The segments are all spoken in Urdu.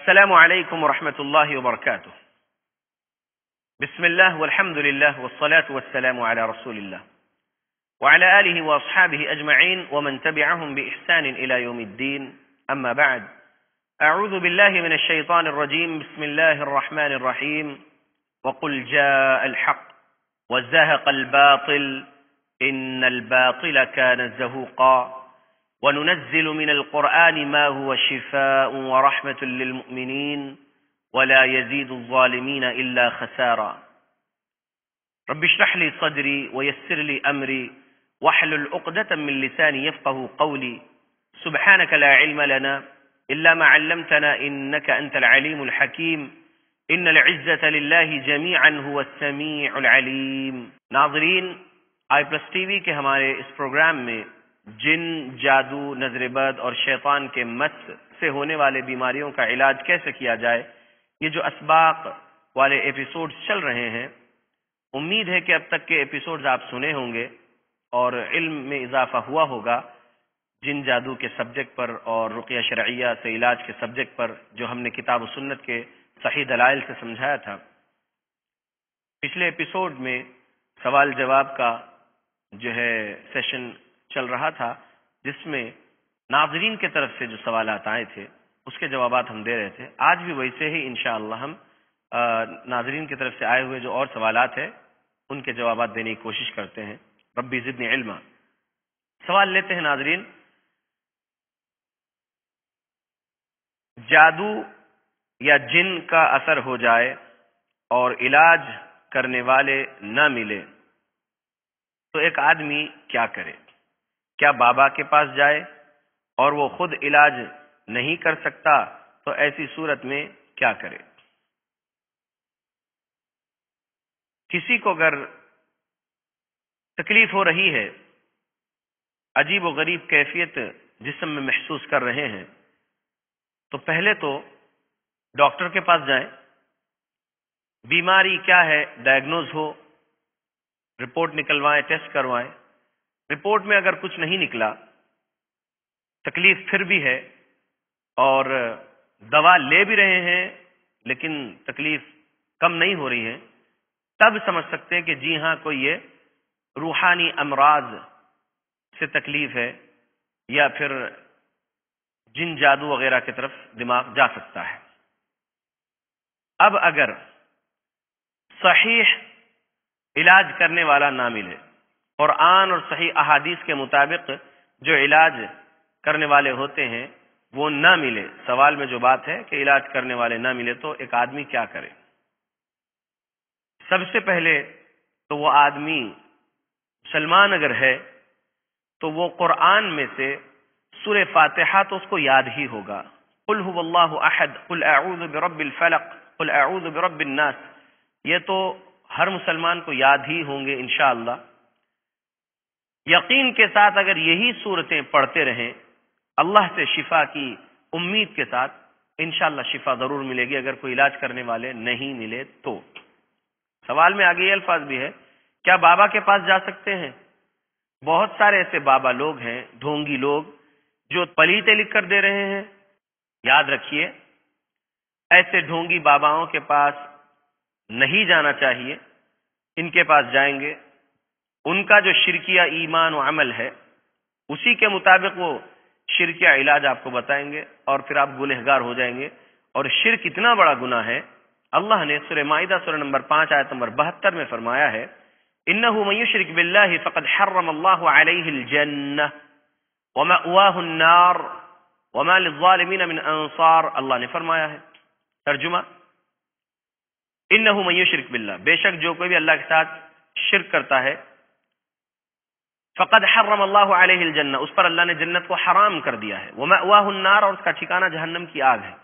السلام عليكم ورحمة الله وبركاته. بسم الله والحمد لله والصلاة والسلام على رسول الله وعلى آله وأصحابه أجمعين ومن تبعهم بإحسان إلى يوم الدين. أما بعد، أعوذ بالله من الشيطان الرجيم. بسم الله الرحمن الرحيم. وقل جاء الحق وزهق الباطل إن الباطل كان زهوقا وننزل من القرآن ما هو شفاء ورحمة للمؤمنين ولا يزيد الظالمين إلا خسارا. رب اشرح لي صدري ويسر لي أمري واحلل عقدة من لساني يفقه قولي. سبحانك لا علم لنا إلا ما علمتنا إنك أنت العليم الحكيم. إن العزة لله جميعا هو السميع العليم. ناظرین، آئی پلس ٹی وی کے ہمارے اس پروگرام میں جن، جادو، نظر بد اور شیطان کے مس سے ہونے والے بیماریوں کا علاج کیسے کیا جائے، یہ جو اسباق والے ایپیسوڈز چل رہے ہیں، امید ہے کہ اب تک کے ایپیسوڈز آپ سنے ہوں گے اور علم میں اضافہ ہوا ہوگا جن، جادو کے سبجیکٹ پر اور رقیہ شرعیہ سے علاج کے سبجیکٹ پر، جو ہم نے کتاب و سنت کے صحیح دلائل سے سمجھایا تھا. پچھلے ایپیسوڈ میں سوال جواب کا جو ہے سیشن چل رہا تھا، جس میں ناظرین کے طرف سے جو سوالات آئے تھے اس کے جوابات ہم دے رہے تھے. آج بھی ویسے ہی انشاءاللہ ہم ناظرین کی طرف سے آئے ہوئے جو اور سوالات ہیں ان کے جوابات دینے کی کوشش کرتے ہیں. ربی زدنی علما. سوال لیتے ہیں ناظرین. جادو یا جن کا اثر ہو جائے اور علاج کرنے والے نہ ملے تو ایک آدمی کیا کرے؟ کیا بابا کے پاس جائے اور وہ خود علاج نہیں کر سکتا تو ایسی صورت میں کیا کرے؟ کسی کو اگر تکلیف ہو رہی ہے، عجیب و غریب کیفیت جسم میں محسوس کر رہے ہیں، تو پہلے تو ڈاکٹر کے پاس جائیں. بیماری کیا ہے ڈائگنوز ہو، رپورٹ نکلوائیں، ٹیسٹ کروائیں. رپورٹ میں اگر کچھ نہیں نکلا، تکلیف پھر بھی ہے اور دوا لے بھی رہے ہیں لیکن تکلیف کم نہیں ہو رہی ہے، تب سمجھ سکتے ہیں کہ جی ہاں، کوئی یہ روحانی امراض سے تکلیف ہے یا پھر جن، جادو وغیرہ کی طرف دماغ جا سکتا ہے. اب اگر صحیح علاج کرنے والا نہ ملے، قرآن اور صحیح احادیث کے مطابق جو علاج کرنے والے ہوتے ہیں وہ نہ ملے، سوال میں جو بات ہے کہ علاج کرنے والے نہ ملے تو ایک آدمی کیا کرے؟ سب سے پہلے تو وہ آدمی مسلمان اگر ہے تو وہ قرآن میں سے سورہ فاتحہ تو اس کو یاد ہی ہوگا. قل هو اللہ احد، قل اعوذ برب الفلق، قل اعوذ برب الناس. یہ تو ہر مسلمان کو یاد ہی ہوں گے انشاءاللہ. یقین کے ساتھ اگر یہی صورتیں پڑھتے رہیں، اللہ سے شفا کی امید کے ساتھ، انشاءاللہ شفا ضرور ملے گی اگر کوئی علاج کرنے والے نہیں ملے تو. سوال میں آگے یہ الفاظ بھی ہے، کیا بابا کے پاس جا سکتے ہیں؟ بہت سارے ایسے بابا لوگ ہیں، ڈھونگی لوگ، جو پلیتے لکھ کر دے رہے ہیں. یاد رکھیے، ایسے ڈھونگی باباؤں کے پاس نہیں جانا چاہیے. ان کے پاس جائیں گے، ان کا جو شرکیہ ایمان و عمل ہے اسی کے مطابق وہ شرکیہ علاج آپ کو بتائیں گے اور پھر آپ گنہگار ہو جائیں گے. اور شرک اتنا بڑا گناہ ہے، اللہ نے سورہ مائدہ سورہ نمبر 5 آیت نمبر 72 میں فرمایا ہے، انہ من یشرک باللہ فقد حرم اللہ علیہ الجنہ ومأواہ النار وما للظالمین من انصار. اللہ نے فرمایا ہے. ترجمہ، انہ من یشرک باللہ، بے شک جو کوئی بھی اللہ کے ساتھ شرک کرتا ہے، فقد حرم اللہ علیہ الجنہ، اس پر اللہ نے جنت کو حرام کر دیا ہے. ومأواہ النار، اور اس کا ٹھکانہ جہنم کی آگ ہے.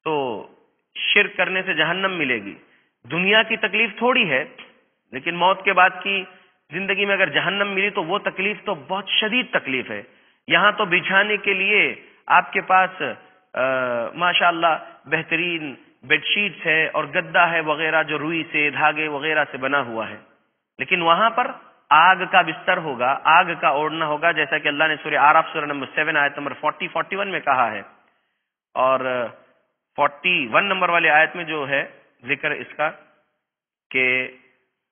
تو شرک کرنے سے جہنم ملے گی. دنیا کی تکلیف تھوڑی ہے، لیکن موت کے بعد کی زندگی میں اگر جہنم ملی تو وہ تکلیف تو بہت شدید تکلیف ہے. یہاں تو بچھانے کے لیے آپ کے پاس ماشاءاللہ بہترین بیڈ شیٹس ہے اور گدا ہے وغیرہ جو روئی سے، دھاگے وغیرہ سے بنا ہوا ہے، لیکن وہاں پر آگ کا بستر ہوگا، آگ کا اوڑھنا ہوگا، جیسا کہ اللہ نے سورہ اعراف سورہ نمبر 7 آیت نمبر 40-41 میں کہا ہے. اور 41 نمبر والی آیت میں جو ہے ذکر اس کا کہ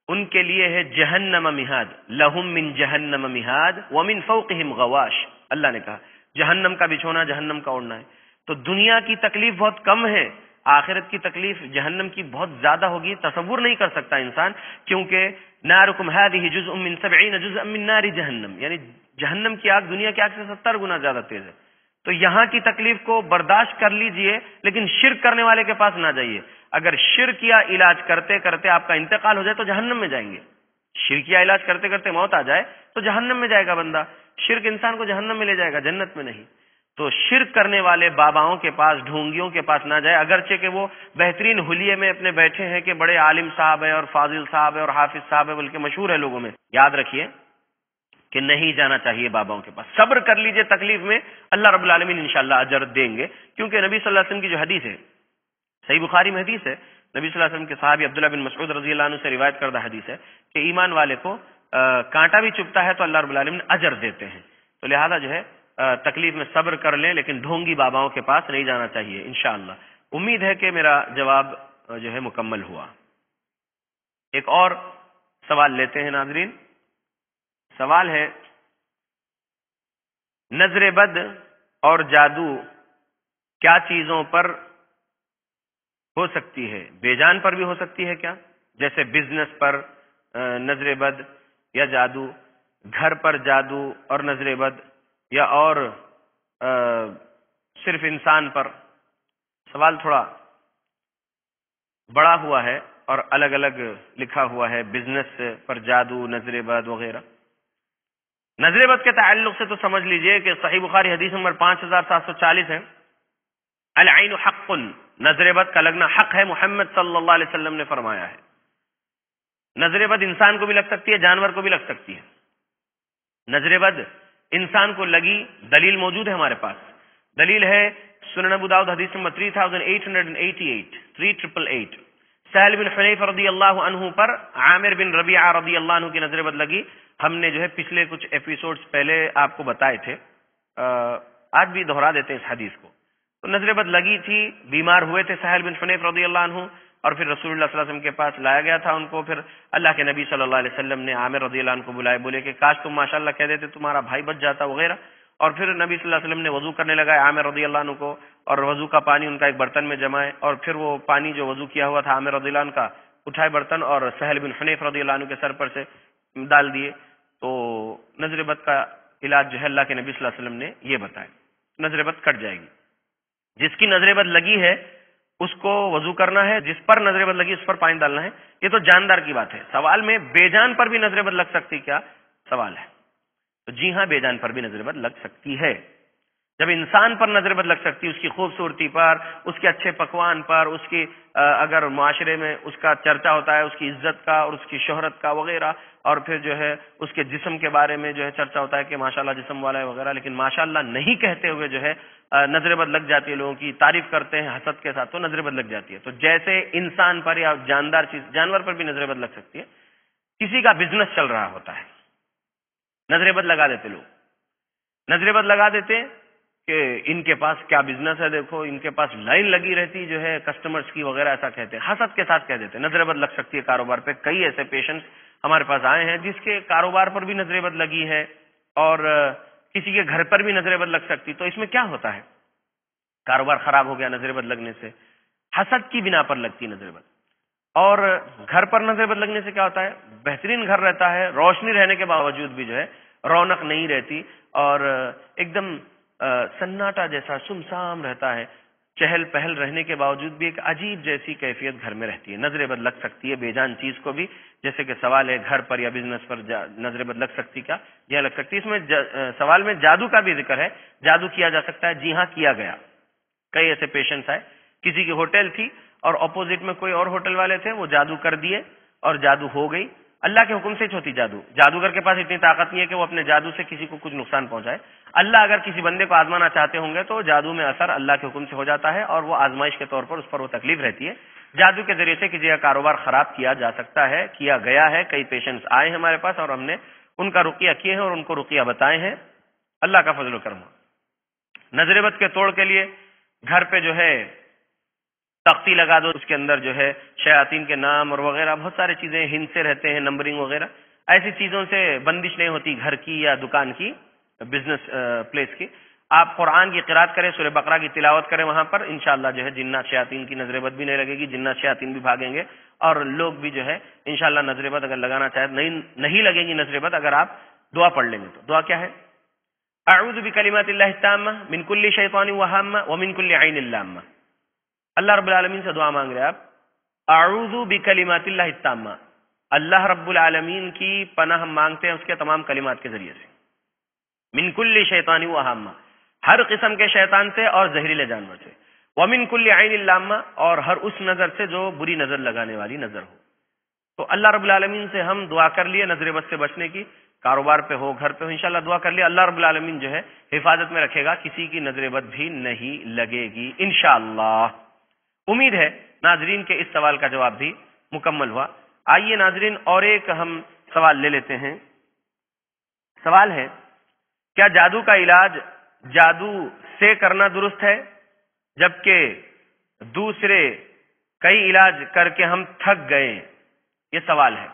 ان کے لیے ہے جہنم مہاد، لہم من جہنم مہاد ومن فوقہم غواش. اللہ نے کہا جہنم کا بچھونا، جہنم کا اوڑھنا ہے. تو دنیا کی تکلیف بہت کم ہے، آخرت کی تکلیف جہنم کی بہت زیادہ ہوگی، تصور نہیں کر سکتا انسان، کیونکہ نارکم ہذہ جزء من 70 جزءا من نار جہنم، یعنی جہنم کی آگ دنیا کی آگ سے 70 گنا زیادہ تیز ہے. تو یہاں کی تکلیف کو برداشت کر لیجئے، لیکن شرک کرنے والے کے پاس نہ جائیے. اگر شرکیہ علاج کرتے کرتے آپ کا انتقال ہو جائے تو جہنم میں جائیں گے. شرکیہ علاج کرتے کرتے موت آ جائے تو جہنم میں جائے گا بندہ. شرک انسان کو جہنم میں لے جائے گا، جنت میں نہیں. تو شرک کرنے والے باباؤں کے پاس، ڈھونگیوں کے پاس نہ جائے، اگرچہ کہ وہ بہترین حلیے میں اپنے بیٹھے ہیں کہ بڑے عالم صاحب ہے اور فاضل صاحب ہے اور حافظ صاحب ہے، بلکہ مشہور ہے لوگوں میں. یاد رکھیے کہ نہیں جانا چاہیے باباؤں کے پاس. صبر کر لیجئے تکلیف میں، اللہ رب العالمین انشاءاللہ اجر دیں گے. کیونکہ نبی صلی اللہ علیہ وسلم کی جو حدیث ہے، صحیح بخاری میں حدیث ہے، نبی صلی اللہ علیہ وسلم کے صحابی عبداللہ بن مسعود رضی اللہ عنہ سے روایت کردہ حدیث ہے کہ ایمان والے کو کانٹا بھی چبھتا ہے تو اللہ رب العالمین اجر دیتے ہیں. تو لہذا جو ہے تکلیف میں صبر کر لیں، لیکن ڈھونگی باباؤں کے پاس نہیں جانا چاہیے انشاءاللہ. امید ہے کہ میرا جواب جو ہے مکمل ہوا. ایک اور سوال لیتے ہیں ناظرین. سوال ہے نظر بد اور جادو کیا چیزوں پر ہو سکتی ہے؟ بے جان پر بھی ہو سکتی ہے کیا؟ جیسے بزنس پر نظر بد یا جادو، گھر پر جادو اور نظر بد، یا اور صرف انسان پر. سوال تھوڑا بڑا ہوا ہے اور الگ الگ لکھا ہوا ہے، بزنس پر جادو، نظر بد وغیرہ. نظر بد کے تعلق سے تو سمجھ لیجئے کہ صحیح بخاری حدیث نمبر 5740 ہے، العین حق، نظر بد کا لگنا حق ہے، محمد صلی اللہ علیہ وسلم نے فرمایا ہے. نظر بد انسان کو بھی لگ سکتی ہے، جانور کو بھی لگ سکتی ہے. نظر بد انسان کو لگی، دلیل موجود ہے ہمارے پاس. دلیل ہے سنن ابو داؤد حدیث نمبر 3888 سہل بن حنیف رضی اللہ عنہ پر عامر بن ربیعہ رضی اللہ عنہ کی نظر بد لگی. ہم نے جو ہے پچھلے کچھ ایپیسوڈز پہلے آپ کو بتائے تھے، آج بھی دہرا دیتے ہیں اس حدیث کو. تو نظر بد لگی تھی، بیمار ہوئے تھے سہل بن حنیف رضی اللہ عنہ، اور پھر رسول اللہ صلی اللہ علیہ وسلم کے پاس لایا گیا تھا ان کو. پھر اللہ کے نبی صلی اللہ علیہ وسلم نے عامر رضی اللہ عنہ کو بلائے، بولے کہ کاش تم ماشاءاللہ کہہ دیتے تمہارا بھائی بچ جاتا وغیرہ. اور پھر نبی صلی اللہ علیہ وسلم نے وضو کرنے لگا عامر رضی اللہ عنہ کو، اور وضو کا پانی ان کا ایک برتن میں جمائے، اور پھر وہ پانی جو وضو کیا ہوا تھا عامر رضی اللہ عنہ کا اٹھائے برتن اور سہل بن حنیف رضی اللہ عنہ کے سر پر سے ڈال دیے. تو نظر بد کا علاج جو ہے اللہ کے نبی صلی اللہ علیہ وسلم نے یہ بتایا، نظر بد کٹ جائے گی. جس کی نظر بد لگی ہے اس کو وضو کرنا ہے، جس پر نظر بد لگی اس پر پانی ڈالنا ہے. یہ تو جاندار کی بات ہے. سوال میں بے جان پر بھی نظر بد لگ سکتی کیا سوال ہے. تو جی ہاں، بے جان پر بھی نظر بد لگ سکتی ہے. جب انسان پر نظر بد لگ سکتی، اس کی خوبصورتی پر، اس کے اچھے پکوان پر، اس کی اگر معاشرے میں اس کا چرچا ہوتا ہے اس کی عزت کا اور اس کی شہرت کا وغیرہ، اور پھر جو ہے اس کے جسم کے بارے میں جو ہے چرچا ہوتا ہے کہ ماشاءاللہ جسم والا ہے وغیرہ، لیکن ماشاءاللہ نہیں کہتے ہوئے جو ہے نظر بد لگ جاتی ہے، لوگوں کی تعریف کرتے ہیں حسد کے ساتھ، تو نظر بد لگ جاتی ہے. تو جیسے انسان پر یا جاندار چیز، جانور پر بھی نظر بد لگ سکتی ہے. کسی کا بزنس چل رہا ہوتا ہے، نظر بد لگا دیتے لوگ، نظر بد لگا دیتے کہ ان کے پاس کیا بزنس ہے، دیکھو ان کے پاس لائن لگی رہتی جو ہے کسٹمرز کی وغیرہ، ایسا کہتے ہیں، حسد کے ساتھ کہہ دیتے. نظر بد لگ سکتی ہے کاروبار پہ. کئی ایسے پیشنٹس ہمارے پاس آئے ہیں جس کے کاروبار پر بھی نظر بد لگی ہے، اور کسی کے گھر پر بھی نظر بد لگ سکتی. تو اس میں کیا ہوتا ہے؟ کاروبار خراب ہو گیا نظر بد لگنے سے، حسد کی بنا پر لگتی نظر بد. اور گھر پر نظر بد لگنے سے کیا ہوتا ہے؟ بہترین گھر رہتا ہے، روشنی رہنے کے باوجود بھی جو ہے رونق نہیں رہتی، اور ایک دم سناٹا جیسا سمسام رہتا ہے. چہل پہل رہنے کے باوجود بھی ایک عجیب جیسی کیفیت گھر میں رہتی ہے. نظر بد لگ سکتی ہے بے جان چیز کو بھی. جیسے کہ سوال ہے گھر پر یا بزنس پر نظر بد لگ سکتی کیا؟ یہ لگ سکتی. اس میں سوال میں جادو کا بھی ذکر ہے، جادو کیا جا سکتا ہے. جی ہاں، کیا گیا. کئی ایسے پیشنٹس آئے، کسی کی ہوٹل تھی اور اپوزٹ میں کوئی اور ہوٹل والے تھے، وہ جادو کر دیے اور جادو ہو گئی. اللہ کے حکم سے ہوتی جادو. جادوگر کے پاس اتنی طاقت نہیں ہے کہ وہ اپنے جادو سے کسی کو کچھ نقصان پہنچائے. اللہ اگر کسی بندے کو آزمانا چاہتے ہوں گے تو جادو میں اثر اللہ کے حکم سے ہو جاتا ہے، اور وہ آزمائش کے طور پر اس پر وہ تکلیف رہتی ہے. جادو کے ذریعے سے کسی کا کاروبار خراب کیا جا سکتا ہے، کیا گیا ہے. کئی پیشنٹس آئے ہیں ہمارے پاس اور ہم نے ان کا رقیہ کیے ہیں اور ان کو رقیہ بتائے ہیں. اللہ کا فضل و کرم. نظر بد کے توڑ کے لیے گھر پہ جو ہے تختی لگا دو، اس کے اندر جو ہے شیاطین کے نام اور وغیرہ بہت ساری چیزیں ہند سے رہتے ہیں، نمبرنگ وغیرہ، ایسی چیزوں سے بندش نہیں ہوتی گھر کی یا دکان کی، بزنس پلیس کی۔ آپ قرآن کی قرات کریں، سورہ بقرہ کی تلاوت کریں، وہاں پر انشاءاللہ جو ہے جنات شیاطین کی نظر بد بھی نہیں لگے گی، جنات شیاطین بھی بھاگیں گے، اور لوگ بھی جو ہے انشاءاللہ نظر بد اگر لگانا چاہے نہیں لگے گی نظر بد، اگر آپ دعا پڑھ لیں گے تو۔ دعا کیا ہے؟ اعوذ بکلمات اللہ التامہ من کل شیطان وہامہ ومن کل عین لامہ۔ اللہ رب العالمین سے دعا مانگ رہے آپ، اعوذ بکلمات اللہ التامہ، اللہ رب العالمین کی پناہ ہم مانگتے ہیں اس کے تمام کلمات کے ذریعے سے، من کل شیطان وہامہ، ہر قسم کے شیطان سے اور زہریلے جانور سے، ومن کل عین لامہ، اور ہر اس نظر سے جو بری نظر لگانے والی نظر ہو۔ تو اللہ رب العالمین سے ہم دعا کر لیے نظر بد سے بچنے کی، کاروبار پہ ہو گھر پہ ہو انشاءاللہ دعا کر لیے، اللہ رب العالمین جو ہے حفاظت میں رکھے گا، کسی کی نظر بد بھی نہیں لگے گی انشاءاللہ۔ امید ہے ناظرین کے اس سوال کا جواب بھی مکمل ہوا۔ آئیے ناظرین اور ایک ہم سوال لے لیتے ہیں۔ سوال ہے، کیا جادو کا علاج جادو سے کرنا درست ہے جبکہ دوسرے کئی علاج کر کے ہم تھک گئے؟ یہ سوال ہے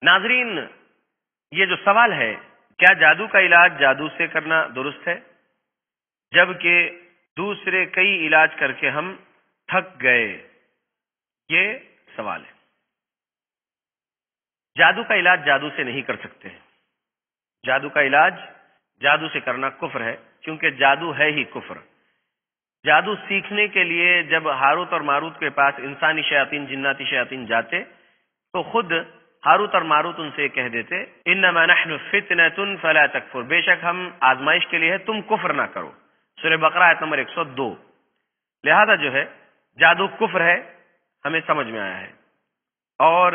ناظرین۔ یہ جو سوال ہے، کیا جادو کا علاج جادو سے کرنا درست ہے جبکہ دوسرے کئی علاج کر کے ہم تھک گئے، یہ سوال ہے۔ جادو کا علاج جادو سے نہیں کر سکتے ہیں، جادو کا علاج جادو سے کرنا کفر ہے، کیونکہ جادو ہے ہی کفر۔ جادو سیکھنے کے لیے جب ہاروت اور ماروت کے پاس انسانی شیاطین جناتی شیاطین جاتے تو خود ہاروت اور ماروت ان سے کہہ دیتے، انما نحن فتنۃ فلا تکفر، بے شک ہم آزمائش کے لیے ہے، تم کفر نہ کرو، سورہ بقرہ آیت نمبر 102۔ لہذا جو ہے جادو کفر ہے، ہمیں سمجھ میں آیا ہے، اور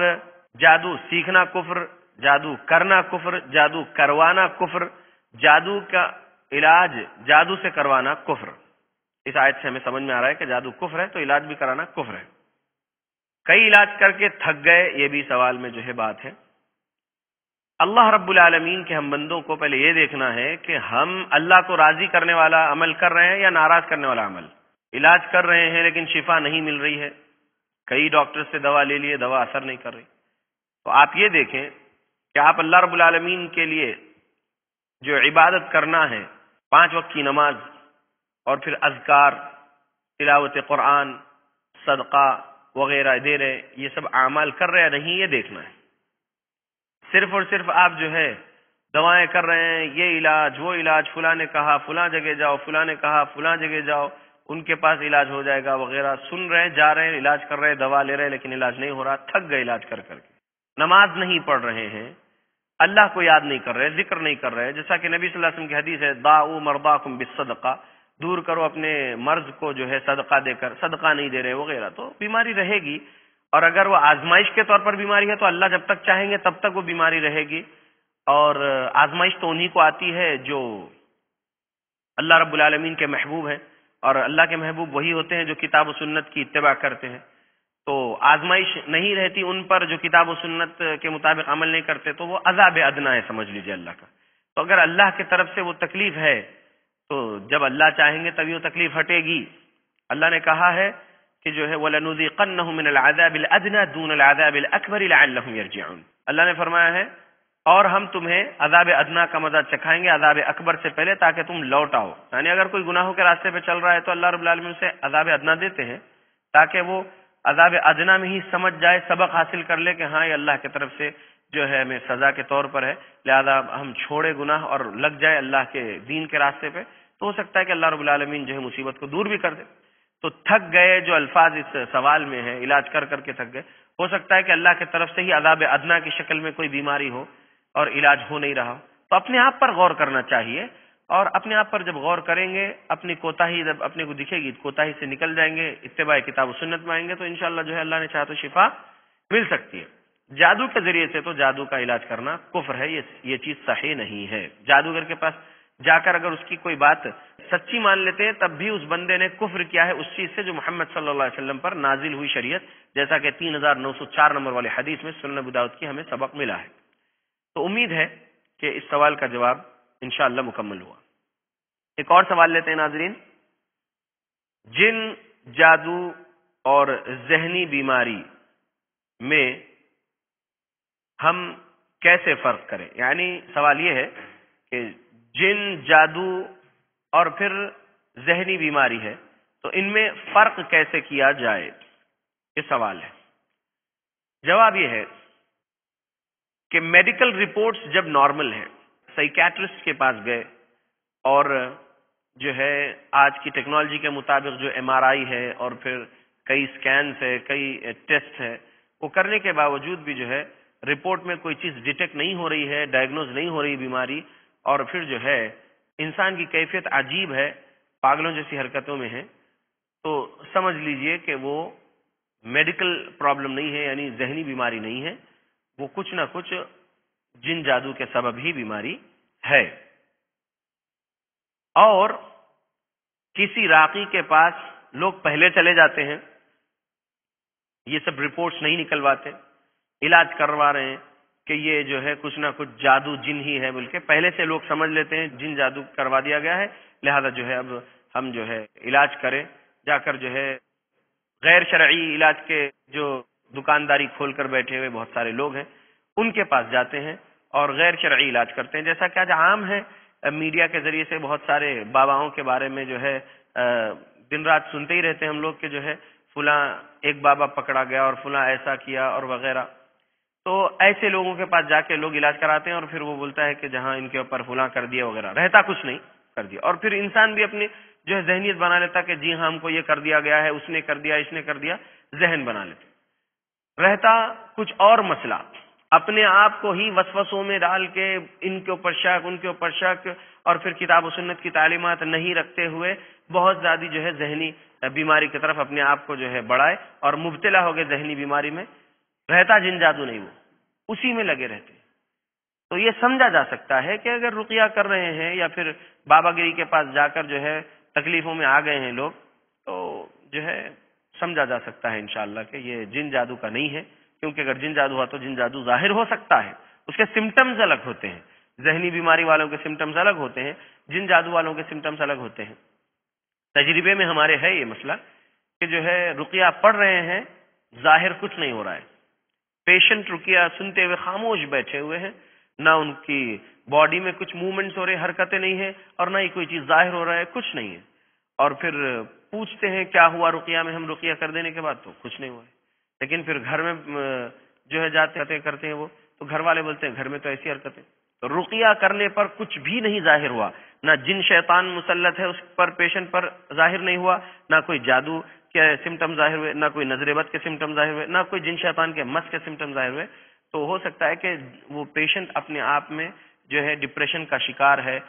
جادو سیکھنا کفر، جادو کرنا کفر، جادو کروانا کفر، جادو کا علاج جادو سے کروانا کفر۔ اس آیت سے ہمیں سمجھ میں آ رہا ہے کہ جادو کفر ہے تو علاج بھی کرانا کفر ہے۔ کئی علاج کر کے تھک گئے، یہ بھی سوال میں جو ہے بات ہے۔ اللہ رب العالمین کے ہم بندوں کو پہلے یہ دیکھنا ہے کہ ہم اللہ کو راضی کرنے والا عمل کر رہے ہیں یا ناراض کرنے والا عمل۔ علاج کر رہے ہیں لیکن شفا نہیں مل رہی ہے، کئی ڈاکٹر سے دوا لے لیے، دوا اثر نہیں کر رہی، تو آپ یہ دیکھیں کہ آپ اللہ رب العالمین کے لیے جو عبادت کرنا ہے، 5 وقت کی نماز اور پھر اذکار، تلاوت قرآن، صدقہ وغیرہ دے رہے، یہ سب اعمال کر رہے ہیں نہیں، یہ دیکھنا ہے۔ صرف اور صرف آپ جو ہے دوائیں کر رہے ہیں، یہ علاج وہ علاج، فلاں نے کہا فلاں جگہ جاؤ، فلاں نے کہا فلاں جگہ جاؤ، ان کے پاس علاج ہو جائے گا وغیرہ، سن رہے ہیں، جا رہے ہیں، علاج کر رہے ہیں، دوا لے رہے ہیں، لیکن علاج نہیں ہو رہا، تھک گئے علاج کر کر کے۔ نماز نہیں پڑھ رہے ہیں، اللہ کو یاد نہیں کر رہے، ذکر نہیں کر رہے، جیسا کہ نبی صلی اللہ علیہ وسلم کی حدیث ہے، داؤ مرضاکم بالصدقہ، دور کرو اپنے مرض کو جو ہے صدقہ دے کر، صدقہ نہیں دے رہے وغیرہ، تو بیماری رہے گی، اور اگر وہ آزمائش کے طور پر بیماری ہے تو اللہ جب تک چاہیں گے تب تک وہ بیماری رہے گی، اور آزمائش تو انہی کو آتی ہے جو اللہ رب العالمین کے محبوب ہیں، اور اللہ کے محبوب وہی ہوتے ہیں جو کتاب و سنت کی اتباع کرتے ہیں۔ تو آزمائش نہیں رہتی ان پر جو کتاب و سنت کے مطابق عمل نہیں کرتے، تو وہ عذاب ادنا ہے سمجھ لیجیے اللہ کا۔ تو اگر اللہ کی طرف سے وہ تکلیف ہے تو جب اللہ چاہیں گے تبھی وہ تکلیف ہٹے گی۔ اللہ نے کہا ہے کہ جو ہے وَلَنُذِيقَنَّهُم مِّنَ الْعَذَابِ الْأَدْنَىٰ دُونَ الْعَذَابِ الْأَكْبَرِ لَعَلَّهُمْ يَرْجِعُونَ، اللہ نے فرمایا ہے اور ہم تمہیں عذاب ادنا کا مزہ چکھائیں گے عذاب اکبر سے پہلے تاکہ تم لوٹ آؤ۔ یعنی اگر کوئی گناہوں کے راستے پہ چل رہا ہے تو اللہ رب العالمین سے عذاب ادنا دیتے ہیں تاکہ وہ عذاب ادنا میں ہی سمجھ جائے، سبق حاصل کر لے کہ ہاں یہ اللہ کی طرف سے جو ہے ہمیں سزا کے طور پر ہے، لہذا ہم چھوڑے گناہ اور لگ جائے اللہ کے دین کے راستے پہ، تو ہو سکتا ہے کہ اللہ رب العالمین جو ہے مصیبت کو دور بھی کر دے۔ تو تھک گئے جو الفاظ اس سوال میں ہے، علاج کر کر کے تھک گئے، ہو سکتا ہے کہ اللہ کی طرف سے ہی عذاب ادنا کی شکل میں کوئی بیماری ہو اور علاج ہو نہیں رہا، تو اپنے آپ پر غور کرنا چاہیے، اور اپنے آپ پر جب غور کریں گے، اپنی کوتاہی جب اپنے کو دکھے گی، کوتاہی سے نکل جائیں گے، اتباع کتاب و سنت میں آئیں گے، تو انشاءاللہ جو ہے اللہ نے چاہا تو شفا مل سکتی ہے۔ جادو کے ذریعے سے تو جادو کا علاج کرنا کفر ہے، یہ چیز صحیح نہیں ہے۔ جادوگر کے پاس جا کر اگر اس کی کوئی بات سچی مان لیتے ہیں تب بھی اس بندے نے کفر کیا ہے اس چیز سے جو محمد صلی اللہ علیہ وسلم پر نازل ہوئی شریعت، جیسا کہ 3904 نمبر والی حدیث میں سنن ابو داؤد کی ہمیں سبق ملا ہے۔ تو امید ہے کہ اس سوال کا جواب انشاءاللہ مکمل ہوا۔ ایک اور سوال لیتے ہیں ناظرین، جن جادو اور ذہنی بیماری میں ہم کیسے فرق کریں؟ یعنی سوال یہ ہے کہ جن، جادو اور پھر ذہنی بیماری ہے، تو ان میں فرق کیسے کیا جائے، یہ سوال ہے۔ جواب یہ ہے کہ میڈیکل رپورٹس جب نارمل ہیں، سائیکیٹرسٹ کے پاس گئے اور جو ہے آج کی ٹیکنالوجی کے مطابق جو ایم آر آئی ہے اور پھر کئی سکینز ہے، کئی ٹیسٹ ہے، وہ کرنے کے باوجود بھی جو ہے رپورٹ میں کوئی چیز ڈیٹیکٹ نہیں ہو رہی ہے، ڈائگنوز نہیں ہو رہی بیماری، اور پھر جو ہے انسان کی کیفیت عجیب ہے، پاگلوں جیسی حرکتوں میں ہے، تو سمجھ لیجئے کہ وہ میڈیکل پرابلم نہیں ہے، یعنی ذہنی بیماری نہیں ہے، وہ کچھ نہ کچھ جن جادو کے سبب ہی بیماری ہے۔ اور کسی راقی کے پاس لوگ پہلے چلے جاتے ہیں، یہ سب رپورٹس نہیں نکلواتے، علاج کروا رہے ہیں کہ یہ جو ہے کچھ نہ کچھ جادو جن ہی ہے، بلکہ پہلے سے لوگ سمجھ لیتے ہیں جن جادو کروا دیا گیا ہے، لہذا جو ہے اب ہم جو ہے علاج کریں، جا کر جو ہے غیر شرعی علاج کے جو دکانداری کھول کر بیٹھے ہوئے بہت سارے لوگ ہیں، ان کے پاس جاتے ہیں اور غیر شرعی علاج کرتے ہیں، جیسا کہ آج عام ہے۔ میڈیا کے ذریعے سے بہت سارے باباؤں کے بارے میں جو ہے دن رات سنتے ہی رہتے ہیں ہم لوگ کہ جو ہے فلاں ایک بابا پکڑا گیا اور فلاں ایسا کیا اور وغیرہ، تو ایسے لوگوں کے پاس جا کے لوگ علاج کراتے ہیں اور پھر وہ بولتا ہے کہ جہاں ان کے اوپر فلاں کر دیا وغیرہ، رہتا کچھ نہیں، کر دیا، اور پھر انسان بھی اپنی جو ہے ذہنیت بنا لیتا کہ جی ہاں ہم کو یہ کر دیا گیا ہے، اس نے کر دیا، اس نے کر دیا، ذہن بنا لیتے، رہتا کچھ اور مسئلہ، اپنے آپ کو ہی وسوسوں میں ڈال کے ان کے اوپر شک، ان کے اوپر شک، اور پھر کتاب و سنت کی تعلیمات نہیں رکھتے ہوئے بہت زیادہ جو ہے ذہنی بیماری کی طرف اپنے آپ کو جو ہے بڑھائے اور مبتلا ہو گئے ذہنی بیماری میں، رہتا جن جادو نہیں، وہ اسی میں لگے رہتے۔ تو یہ سمجھا جا سکتا ہے کہ اگر رقیہ کر رہے ہیں یا پھر بابا گری کے پاس جا کر جو ہے تکلیفوں میں آ گئے ہیں لوگ، تو جو ہے سمجھا جا سکتا ہے انشاءاللہ کہ یہ جن جادو کا نہیں ہے، کیونکہ اگر جن جادو ہوا تو جن جادو ظاہر ہو سکتا ہے، اس کے سمٹمز الگ ہوتے ہیں، ذہنی بیماری والوں کے سمٹمز الگ ہوتے ہیں، جن جادو والوں کے سمٹمز الگ ہوتے ہیں۔ تجربے میں ہمارے ہے یہ مسئلہ کہ جو ہے رقیہ پڑھ رہے ہیں، ظاہر کچھ نہیں ہو رہا ہے، پیشنٹ رقیہ سنتے ہوئے خاموش بیٹھے ہوئے ہیں، نہ ان کی باڈی میں کچھ موومنٹس ہو رہے، حرکتیں نہیں ہیں، اور نہ ہی کوئی چیز ظاہر ہو رہا ہے، کچھ نہیں ہے، اور پھر پوچھتے ہیں کیا ہوا رقیہ میں، ہم رقیہ کر دینے کے بعد تو کچھ نہیں ہوا ہے، لیکن پھر گھر میں جو ہے جاتے کرتے ہیں وہ، تو گھر والے بولتے ہیں گھر میں تو ایسی حرکتیں، تو رقیہ کرنے پر کچھ بھی نہیں ظاہر ہوا، نہ جن شیطان مسلط ہے اس پر پیشنٹ پر ظاہر نہیں ہوا، نہ کوئی جادو کے سمٹم ظاہر ہوئے، نہ کوئی نظر بد کے سمٹم ظاہر ہوئے، نہ کوئی جن شیطان کے مس کے سمٹم ظاہر ہوئے، تو ہو سکتا ہے کہ وہ پیشنٹ اپنے آپ میں جو ہے ڈپریشن کا شکار ہے،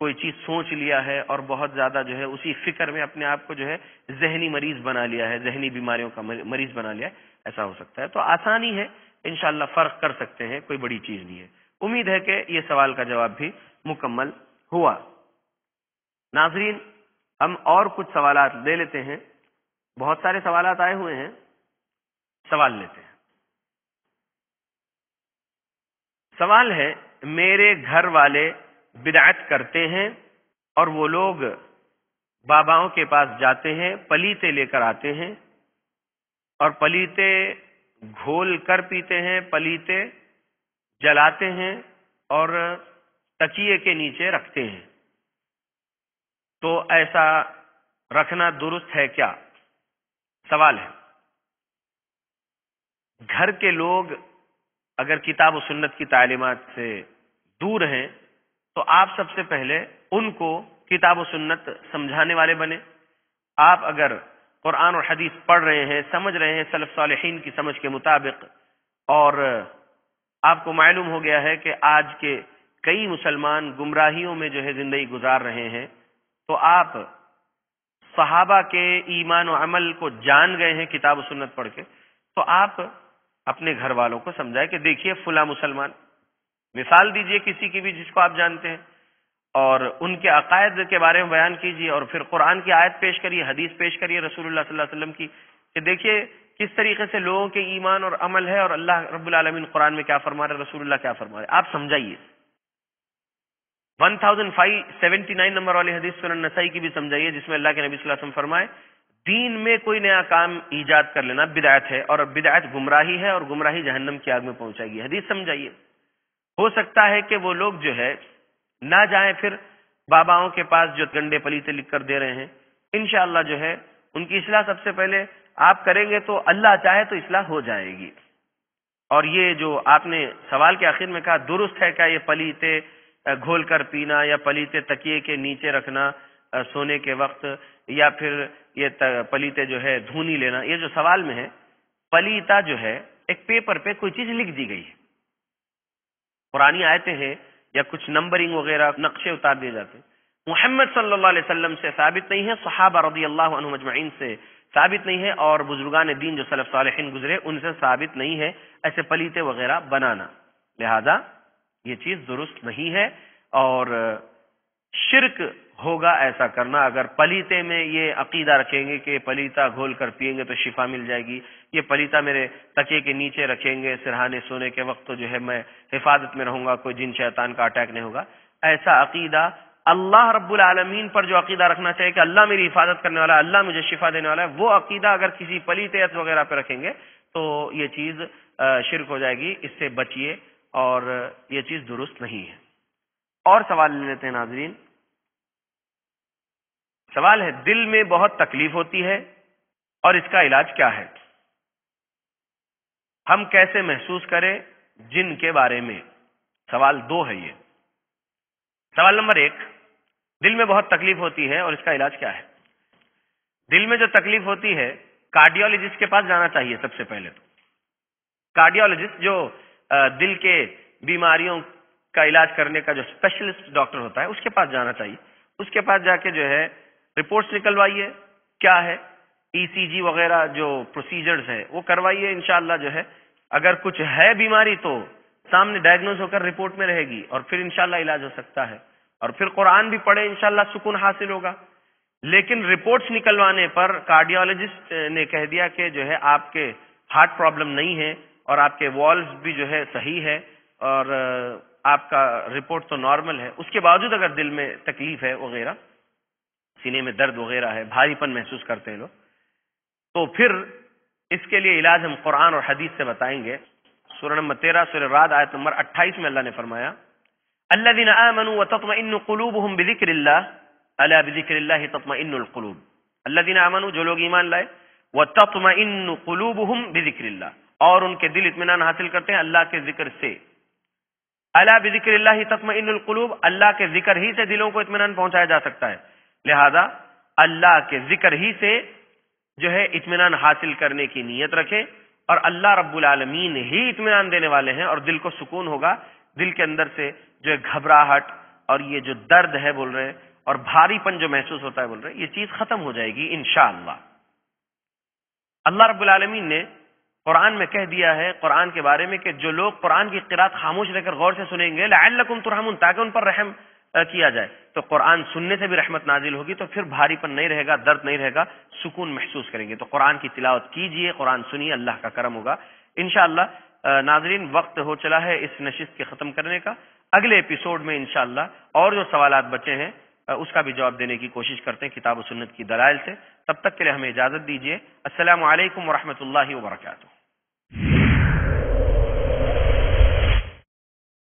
کوئی چیز سوچ لیا ہے اور بہت زیادہ جو ہے اسی فکر میں اپنے آپ کو جو ہے ذہنی مریض بنا لیا ہے، ذہنی بیماریوں کا مریض بنا لیا ہے، ایسا ہو سکتا ہے۔ تو آسانی ہے، انشاءاللہ فرق کر سکتے ہیں، کوئی بڑی چیز نہیں ہے۔ امید ہے کہ یہ سوال کا جواب بھی مکمل ہوا۔ ناظرین، ہم اور کچھ سوالات لے لیتے ہیں، بہت سارے سوالات آئے ہوئے ہیں، سوال لیتے ہیں۔ سوال ہے، میرے گھر والے بدعت کرتے ہیں اور وہ لوگ باباؤں کے پاس جاتے ہیں، پلیتے لے کر آتے ہیں اور پلیتے گھول کر پیتے ہیں، پلیتے جلاتے ہیں اور تکیے کے نیچے رکھتے ہیں، تو ایسا رکھنا درست ہے کیا؟ سوال ہے، گھر کے لوگ اگر کتاب و سنت کی تعلیمات سے دور ہیں تو آپ سب سے پہلے ان کو کتاب و سنت سمجھانے والے بنے۔ آپ اگر قرآن اور حدیث پڑھ رہے ہیں، سمجھ رہے ہیں سلف صالحین کی سمجھ کے مطابق، اور آپ کو معلوم ہو گیا ہے کہ آج کے کئی مسلمان گمراہیوں میں جو ہے زندگی گزار رہے ہیں، تو آپ صحابہ کے ایمان و عمل کو جان گئے ہیں کتاب و سنت پڑھ کے، تو آپ اپنے گھر والوں کو سمجھائے کہ دیکھیے فلاں مسلمان، مثال دیجئے کسی کی بھی جس کو آپ جانتے ہیں، اور ان کے عقائد کے بارے میں بیان کیجئے، اور پھر قرآن کی آیت پیش کریے، حدیث پیش کریے رسول اللہ صلی اللہ علیہ وسلم کی، کہ دیکھیے کس طریقے سے لوگوں کے ایمان اور عمل ہے، اور اللہ رب العالمین قرآن میں کیا فرما رہے، رسول اللہ کیا فرما رہے، آپ سمجھائیے۔ 1579 نمبر والی حدیث سنن نسائی کی بھی سمجھائیے، جس میں اللہ کے نبی صلی اللہ علیہ وسلم فرمائے، دین میں کوئی نیا کام ایجاد کر لینا بدعت ہے، اور بدعت گمراہی ہے، اور گمراہی جہنم کی آگ میں پہنچائے گی۔ حدیث سمجھائیے، ہو سکتا ہے کہ وہ لوگ جو ہے نہ جائیں پھر باباؤں کے پاس جو گنڈے پلیتے لکھ کر دے رہے ہیں، انشاءاللہ جو ہے ان کی اصلاح سب سے پہلے آپ کریں گے تو اللہ چاہے تو اصلاح ہو جائے گی۔ اور یہ جو آپ نے سوال کے آخر میں کہا درست ہے کیا یہ پلیتے گھول کر پینا یا پلیتے تکیے کے نیچے رکھنا سونے کے وقت، یا پھر یہ پلیتے جو ہے دھونی لینا، یہ جو سوال میں ہے پلیتا جو ہے ایک پیپر پہ کوئی چیز لکھ دی گئی ہے، قرآنی آیتیں ہیں یا کچھ نمبرنگ وغیرہ نقشے اتار دیے جاتے ہیں، محمد صلی اللہ علیہ وسلم سے ثابت نہیں ہے، صحابہ رضی اللہ عنہم اجمعین سے ثابت نہیں ہے، اور بزرگان دین جو سلف صالحین گزرے ان سے ثابت نہیں ہے ایسے پلیتے وغیرہ بنانا، لہذا یہ چیز درست نہیں ہے اور شرک ہوگا ایسا کرنا۔ اگر پلیتے میں یہ عقیدہ رکھیں گے کہ پلیتا گھول کر پیئیں گے تو شفا مل جائے گی، یہ پلیتا میرے تکیے کے نیچے رکھیں گے سرہانے سونے کے وقت تو جو ہے میں حفاظت میں رہوں گا، کوئی جن شیطان کا اٹیک نہیں ہوگا، ایسا عقیدہ اللہ رب العالمین پر جو عقیدہ رکھنا چاہیے کہ اللہ میری حفاظت کرنے والا ہے، اللہ مجھے شفا دینے والا ہے، وہ عقیدہ اگر کسی پلیتے وغیرہ پہ رکھیں گے تو یہ چیز شرک ہو جائے گی، اس سے بچیے، اور یہ چیز درست نہیں ہے۔ اور سوال لے لیتے ہیں ناظرین۔ سوال ہے دل میں بہت تکلیف ہوتی ہے اور اس کا علاج کیا ہے؟ ہم کیسے محسوس کریں جن کے بارے میں؟ سوال 2 ہے یہ۔ سوال نمبر 1، دل میں بہت تکلیف ہوتی ہے اور اس کا علاج کیا ہے؟ دل میں جو تکلیف ہوتی ہے کارڈیولوجسٹ کے پاس جانا چاہیے سب سے پہلے تو۔ کارڈیولوجسٹ جو دل کے بیماریوں کا علاج کرنے کا جو اسپیشلسٹ ڈاکٹر ہوتا ہے اس کے پاس جانا چاہیے، اس کے پاس جا کے جو ہے رپورٹس نکلوائیے، کیا ہے ای سی جی وغیرہ جو پروسیجرز ہیں وہ کروائیے، انشاءاللہ جو ہے اگر کچھ ہے بیماری تو سامنے ڈائگنوز ہو کر رپورٹ میں رہے گی اور پھر انشاءاللہ علاج ہو سکتا ہے، اور پھر قرآن بھی پڑھے انشاءاللہ سکون حاصل ہوگا۔ لیکن رپورٹس نکلوانے پر کارڈیولوجسٹ نے کہہ دیا کہ جو ہے آپ کے ہارٹ پرابلم نہیں ہے اور آپ کے والز بھی جو ہے صحیح ہے اور آپ کا رپورٹ تو نارمل ہے، اس کے باوجود اگر دل میں تکلیف ہے وغیرہ، سینے میں درد وغیرہ ہے، بھاری پن محسوس کرتے ہیں لوگ، تو پھر اس کے لیے علاج ہم قرآن اور حدیث سے بتائیں گے۔ سورہ نمبر 13 سورہ رعد آیت نمبر 28 میں اللہ نے فرمایا الذین آمنوا وتطمئن قلوبهم بذکر اللہ الا بذکر اللہ تطمئن القلوب۔ الذین آمنوا جو لوگ ایمان لائے، وتطمئن قلوبهم بذکر اللہ اور ان کے دل اطمینان حاصل کرتے ہیں اللہ کے ذکر سے۔ الا بذکر اللہ تطمئن القلوب، اللہ کے ذکر ہی سے دلوں کو اطمینان پہنچایا جا سکتا ہے، لہذا اللہ کے ذکر ہی سے جو ہے اطمینان حاصل کرنے کی نیت رکھیں، اور اللہ رب العالمین ہی اطمینان دینے والے ہیں اور دل کو سکون ہوگا، دل کے اندر سے جو ہے گھبراہٹ اور یہ جو درد ہے بول رہے ہیں اور بھاری پن جو محسوس ہوتا ہے بول رہے ہیں، یہ چیز ختم ہو جائے گی انشاءاللہ۔ اللہ رب العالمین نے قرآن میں کہہ دیا ہے قرآن کے بارے میں کہ جو لوگ قرآن کی قرات خاموش رہ کر غور سے سنیں گے لعلکم ترحمون، تاکہ ان پر رحم کیا جائے، تو قرآن سننے سے بھی رحمت نازل ہوگی، تو پھر بھاری پن نہیں رہے گا، درد نہیں رہے گا، سکون محسوس کریں گے۔ تو قرآن کی تلاوت کیجئے، قرآن سنیے، اللہ کا کرم ہوگا انشاءاللہ۔ ناظرین وقت ہو چلا ہے اس نشست کے ختم کرنے کا، اگلے ایپیسوڈ میں انشاءاللہ اور جو سوالات بچے ہیں اس کا بھی جواب دینے کی کوشش کرتے ہیں کتاب و سنت کی دلائل سے۔ تب تک کے لیے ہمیں اجازت دیجیے۔ السلام علیکم ورحمۃ اللہ وبرکاتہ۔